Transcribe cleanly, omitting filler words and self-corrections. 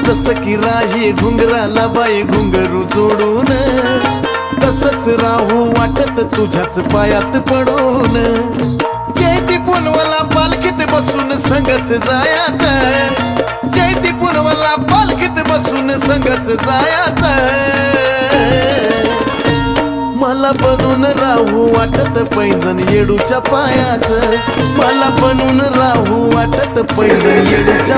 जसं की राही घुंगराला बाई घुंगरू जोडून, तसंच राहू वाटत तुझ्याच पायात पडून. जयती पुनवला पालखीत बसून संगच जायाचं, जयती पुनवला पालखीत बसून संगच जायाचं. मला बनून राहू वाटत पैंजण येडूच्या पायाचं, मला बनून राहू वाटत पैंजण येडूच्या